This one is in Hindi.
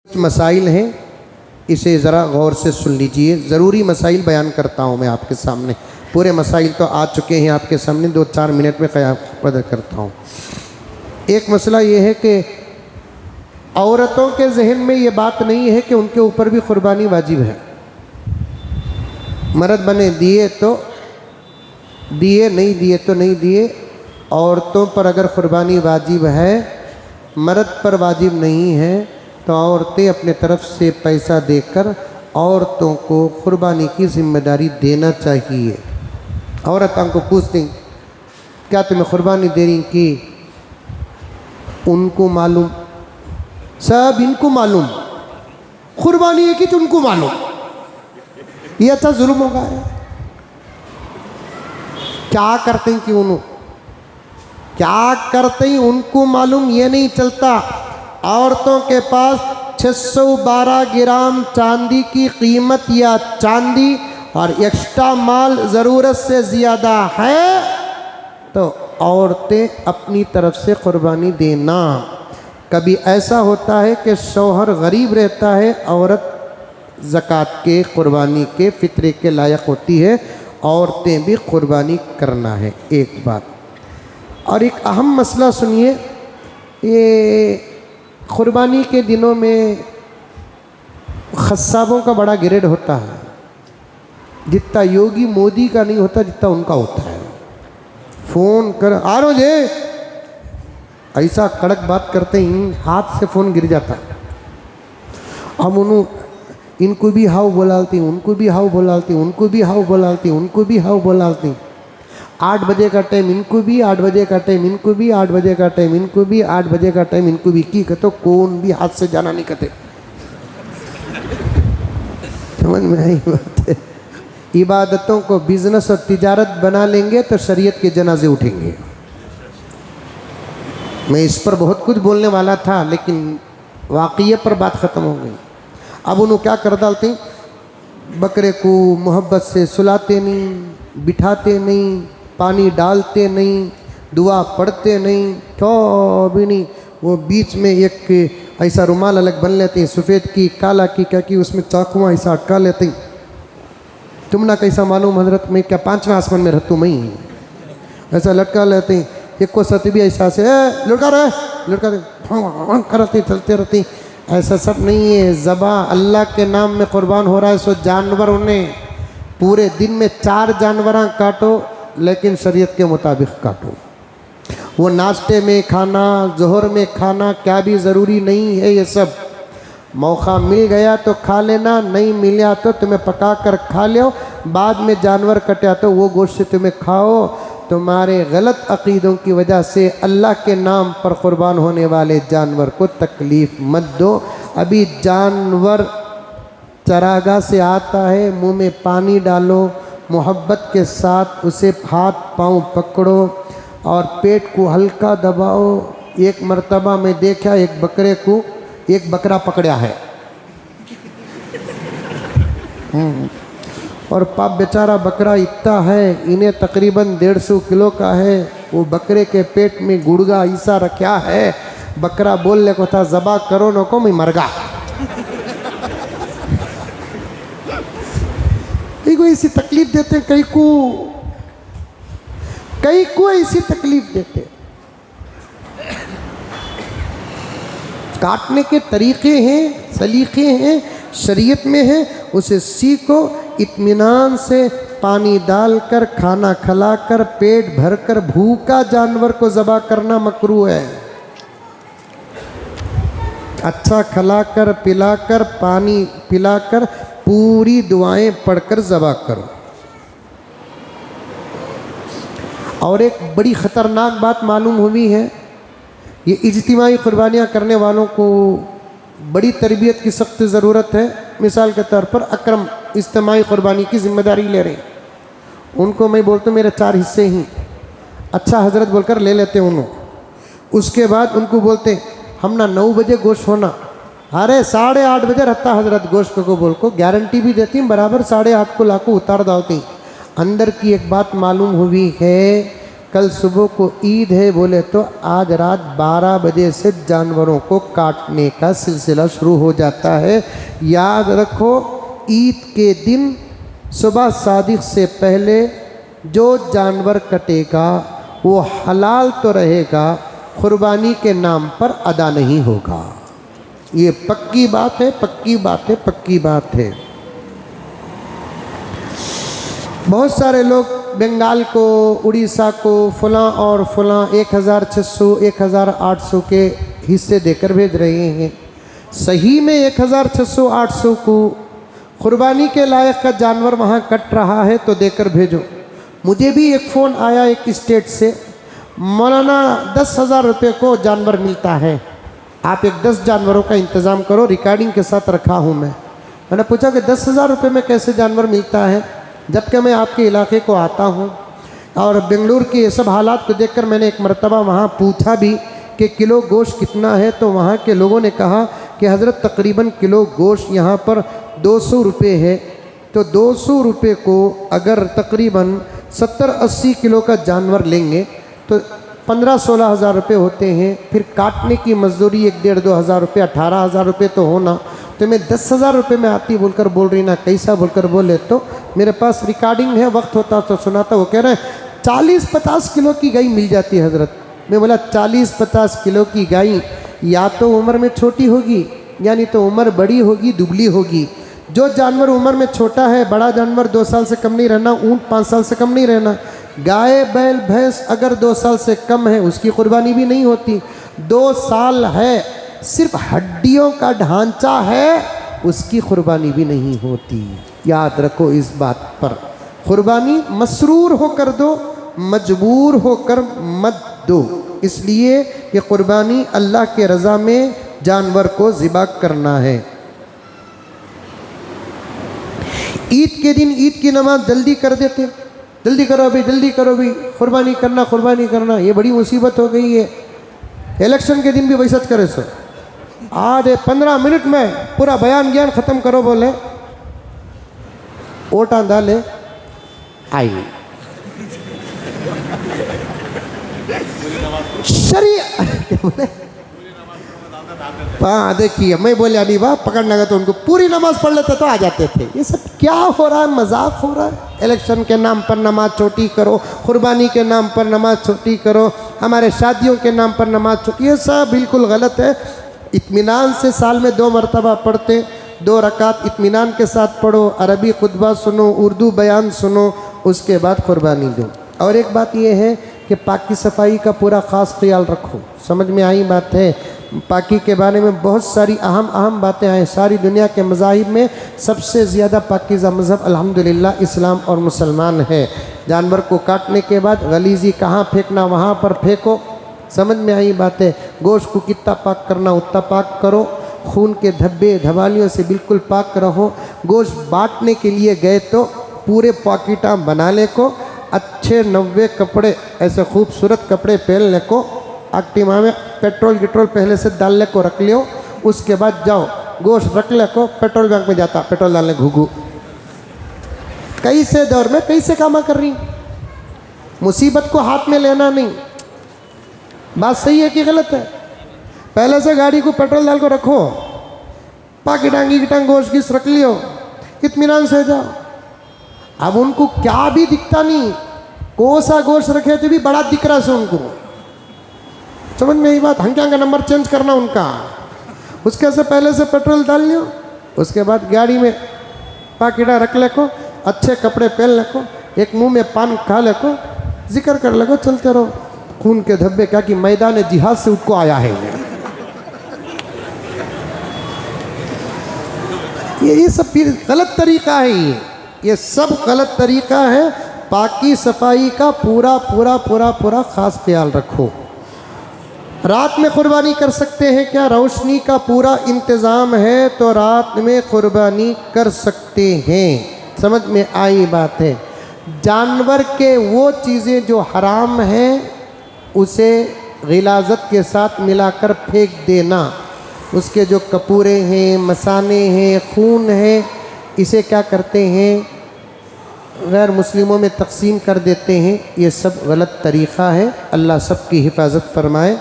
मसाइल हैं, इसे ज़रा गौर से सुन लीजिए। ज़रूरी मसाइल बयान करता हूँ मैं आपके सामने। पूरे मसाइल तो आ चुके हैं आपके सामने, 2-4 मिनट में क़याम करता हूँ। एक मसला ये है कि औरतों के जहन में ये बात नहीं है कि उनके ऊपर भी क़ुरबानी वाजिब है। मर्द बने दिए तो दिए, नहीं दिए तो नहीं दिए। औरतों पर अगर क़ुरबानी वाजिब है, मर्द पर वाजिब नहीं है, तो औरतें अपने तरफ से पैसा देकर औरतों को क़ुरबानी की ज़िम्मेदारी देना चाहिए। औरतों को पूछती क्या तुम्हें क़ुरबानी दे रही कि उनको मालूम, सब इनको मालूम, क़ुरबानी है कि उनको मालूम। ये अच्छा जुल्म होगा है। क्या करते हैं कि उन्होंने क्या करते हैं उनको मालूम, ये नहीं चलता। औरतों के पास 612 ग्राम चांदी की कीमत या चांदी और एक्स्ट्रा माल ज़रूरत से ज़्यादा है तो औरतें अपनी तरफ से क़ुरबानी देना। कभी ऐसा होता है कि शौहर गरीब रहता है, औरत ज़कात के, क़ुरबानी के, फ़ित्रे के लायक होती है, औरतें भी क़ुरबानी करना है। एक बात। और एक अहम मसला सुनिए, ये क़ुरबानी के दिनों में खस्साबों का बड़ा ग्रेड होता है। जितना योगी मोदी का नहीं होता जितना उनका होता है। फ़ोन कर आ रो जे, ऐसा कड़क बात करते ही हाथ से फ़ोन गिर जाता। हम इनको भी हाउ बोलाती, उनको भी हाउ बोलाती, उनको भी हाउ बोलाती, उनको भी हाउ बोलाती। 8 बजे का टाइम इनको भी, 8 बजे का टाइम इनको भी, 8 बजे का टाइम इनको भी, 8 बजे का टाइम इनको भी की कहते कौन भी हाथ से जाना नहीं कहते। समझ में आई बात है। इबादतों को बिजनेस और तिजारत बना लेंगे तो शरीयत के जनाजे उठेंगे। मैं इस पर बहुत कुछ बोलने वाला था लेकिन वाक़िये पर बात ख़त्म हो गई। अब उन्होंने क्या कर डालते, बकरे को मोहब्बत से सुलाते नहीं, बिठाते नहीं, पानी डालते नहीं, दुआ पढ़ते नहीं, तो भी नहीं। वो बीच में एक ऐसा रुमाल अलग बन लेते हैं, सफ़ेद की, काला की, क्या की, उसमें चाकुआँ ऐसा अटका लेते हैं। तुम ना कैसा मालूम हजरत, मैं क्या 5वें आसमान में रहता हूँ, मैं ऐसा लटका लेते हैं। एक को सती भी ऐसा से लुटका रहे, लुटका करते चलते रहते। ऐसा सब नहीं है। ज़बा अल्लाह के नाम में क़ुरबान हो रहा है, सो जानवर उन्हें पूरे दिन में 4 जानवर काटो, लेकिन शरीयत के मुताबिक काटो। वो नाश्ते में खाना, ज़ोहर में खाना क्या भी ज़रूरी नहीं है। ये सब मौका मिल गया तो खा लेना, नहीं मिला तो तुम्हें पका कर खा लो। बाद में जानवर कटा तो वो गोश्त से तुम्हें खाओ। तुम्हारे गलत अक़ीदों की वजह से अल्लाह के नाम पर क़ुरबान होने वाले जानवर को तकलीफ़ मत दो। अभी जानवर चरागाह से आता है, मुंह में पानी डालो, मोहब्बत के साथ उसे हाथ पाँव पकड़ो और पेट को हल्का दबाओ। एक मर्तबा में देखा एक बकरे को, एक बकरा पकड़ा है और पाप बेचारा बकरा इतना है, इन्हें तकरीबन 150 किलो का है। वो बकरे के पेट में गुड़गा ईसा रखा है। बकरा बोलने को था ज़बा करो न को मैं मरगा। कई को ऐसी तकलीफ देते, कई को ऐसी तकलीफ देते। काटने के तरीक़े हैं, सलीक़े हैं, शरीयत में है, उसे सीखो। इत्मीनान से पानी डालकर, खाना खिलाकर, पेट भरकर भूखा जानवर को ज़बा करना मकरूह है। अच्छा खिलाकर, पिलाकर, पानी पिलाकर, पूरी दुआएं पढ़कर ज़बा करो। और एक बड़ी ख़तरनाक बात मालूम हुई है, ये इज्तिमाई क़ुरबानियाँ करने वालों को बड़ी तरबियत की सख्त ज़रूरत है। मिसाल के तौर पर अकरम इज्तिमाई क़ुरबानी की ज़िम्मेदारी ले रहे हैं, उनको मैं बोलता हूँ मेरे 4 हिस्से ही अच्छा हज़रत बोलकर ले लेते हैं उन्होंने। उसके बाद उनको बोलते हम ना 9 बजे गोश्त होना, अरे 8:30 बजे रहता हज़रत गोश्त को बोल को गारंटी भी देती हूँ, बराबर 8:30 को लाको उतार डालती। अंदर की एक बात मालूम हुई है, कल सुबह को ईद है, बोले तो आज रात 12 बजे से जानवरों को काटने का सिलसिला शुरू हो जाता है। याद रखो, ईद के दिन सुबह सादिक से पहले जो जानवर कटेगा वो हलाल तो रहेगा, कुर्बानी के नाम पर अदा नहीं होगा। ये पक्की बात है, पक्की बात है, पक्की बात है। बहुत सारे लोग बंगाल को, उड़ीसा को फलां और फलां 1600 1800 के हिस्से देकर भेज रहे हैं। सही में 1600 800 को कुर्बानी के लायक का जानवर वहाँ कट रहा है तो देकर भेजो। मुझे भी एक फ़ोन आया एक स्टेट से, मौलाना 10,000 रुपये को जानवर मिलता है, आप एक 10 जानवरों का इंतज़ाम करो, रिकॉर्डिंग के साथ रखा हूँ मैंने पूछा कि 10,000 रुपये में कैसे जानवर मिलता है, जबकि मैं आपके इलाके को आता हूँ। और बेंगलुरु के ये सब हालात को देखकर मैंने एक मरतबा वहाँ पूछा भी कि किलो गोश्त कितना है, तो वहाँ के लोगों ने कहा कि हज़रत तकरीबन किलो गोश्त यहाँ पर 200 रुपये है। तो 200 रुपये को अगर तकरीबन 70-80 किलो का जानवर लेंगे तो 15-16 हज़ार रुपये होते हैं। फिर काटने की मजदूरी 1-1.5-2 हज़ार रुपये, 18,000 रुपये तो होना। तो मैं 10,000 रुपये में आती बोलकर बोल रही ना, कैसा बोलकर बोले तो मेरे पास रिकॉर्डिंग है, वक्त होता तो सुनाता। वो कह रहे हैं 40-50 किलो की गाय मिल जाती है हज़रत। मैं बोला 40-50 किलो की गाय या तो उम्र में छोटी होगी, यानी तो उम्र बड़ी होगी, दुबली होगी। जो जानवर उम्र में छोटा है, बड़ा जानवर 2 साल से कम नहीं रहना, ऊँट 5 साल से कम नहीं रहना। गाय बैल भैंस अगर 2 साल से कम है उसकी कुर्बानी भी नहीं होती। 2 साल है, सिर्फ हड्डियों का ढांचा है, उसकी कुर्बानी भी नहीं होती। याद रखो इस बात पर। कुर्बानी मसरूर होकर दो, मजबूर होकर मत दो। इसलिए कि कुर्बानी अल्लाह के रज़ा में जानवर को ज़िबा करना है। ईद के दिन ईद की नमाज जल्दी कर देते, जल्दी करो भाई, जल्दी करो भाई, कुर्बानी करना, कुर्बानी करना। ये बड़ी मुसीबत हो गई है। इलेक्शन के दिन भी वैसा करे सो, आधे 15 मिनट में पूरा बयान ज्ञान ख़त्म करो, बोले वोटा डाले आई शरीय। हाँ देखिए, मैं बोले अभी वाह पकड़ना गया तो उनको पूरी नमाज पढ़ लेते तो आ जाते थे। ये सब क्या हो रहा है, मजाक हो रहा है। इलेक्शन के नाम पर नमाज छोटी करो, कुर्बानी के नाम पर नमाज छोटी करो, हमारे शादियों के नाम पर नमाज छोटी, ये सब बिल्कुल गलत है। इत्मीनान से साल में 2 मरतबा पढ़ते, 2 रकात इत्मीनान के साथ पढ़ो, अरबी खुतबा सुनो, उर्दू बयान सुनो, उसके बाद कुर्बानी दो। और एक बात यह है कि पाक की सफाई का पूरा ख़ास ख्याल रखो। समझ में आई बात है। पाकी के बारे में बहुत सारी अहम बातें हैं। सारी दुनिया के मज़ाहिब में सबसे ज़्यादा पाकीज़ा मज़हब अल्हम्दुलिल्लाह इस्लाम और मुसलमान है। जानवर को काटने के बाद गलीज़ी कहाँ फेंकना वहाँ पर फेंको। समझ में आई बात है। गोश्त को कितना पाक करना उतना पाक करो। खून के धब्बे धबालियों से बिल्कुल पाक रहो। गोश्त बांटने के लिए गए तो पूरे पॉकेटा बना ले को, अच्छे 90 कपड़े ऐसे खूबसूरत कपड़े पहन ले को, एक्टिवा में पेट्रोल गिट्रोल पहले से डाल ले को रख लियो। उसके बाद जाओ गोश्त रख ले को, पेट्रोल बैंक में जाता पेट्रोल डालने घुघू। कैसे दौर में कैसे कामा कर रही, मुसीबत को हाथ में लेना नहीं। बात सही है कि गलत है? पहले से गाड़ी को पेट्रोल डाल को रखो, पाकी टांगी की टांग गोश्त घिस रख लियो, इत्मीनान से जाओ। अब उनको क्या भी दिखता नहीं, कोसा गोश्त रखे तो भी बड़ा दिख रहा है उनको। समझ में यही बात। हंक्या का नंबर चेंज करना उनका, उसके से पहले से पेट्रोल डाल लियो। उसके बाद गाड़ी में पाकिटा रख ले को, अच्छे कपड़े पहन ले को, एक मुंह में पान खा ले को, जिक्र कर ले को, चलते रहो। खून के धब्बे क्या कि मैदान जिहाद से उठको आया है। ये सब गलत तरीका है। ये सब गलत तरीका है। पाकी सफाई का पूरा पूरा पूरा पूरा ख़ास ख्याल रखो। रात में कुर्बानी कर सकते हैं क्या? रोशनी का पूरा इंतज़ाम है तो रात में कुर्बानी कर सकते हैं। समझ में आई बात है। जानवर के वो चीज़ें जो हराम हैं उसे गिलाज़त के साथ मिलाकर फेंक देना। उसके जो कपूरे हैं, मसाने हैं, खून है, इसे क्या करते हैं? गैर मुस्लिमों में तकसीम कर देते हैं, ये सब गलत तरीक़ा है। अल्लाह सब की हिफाजत फरमाए।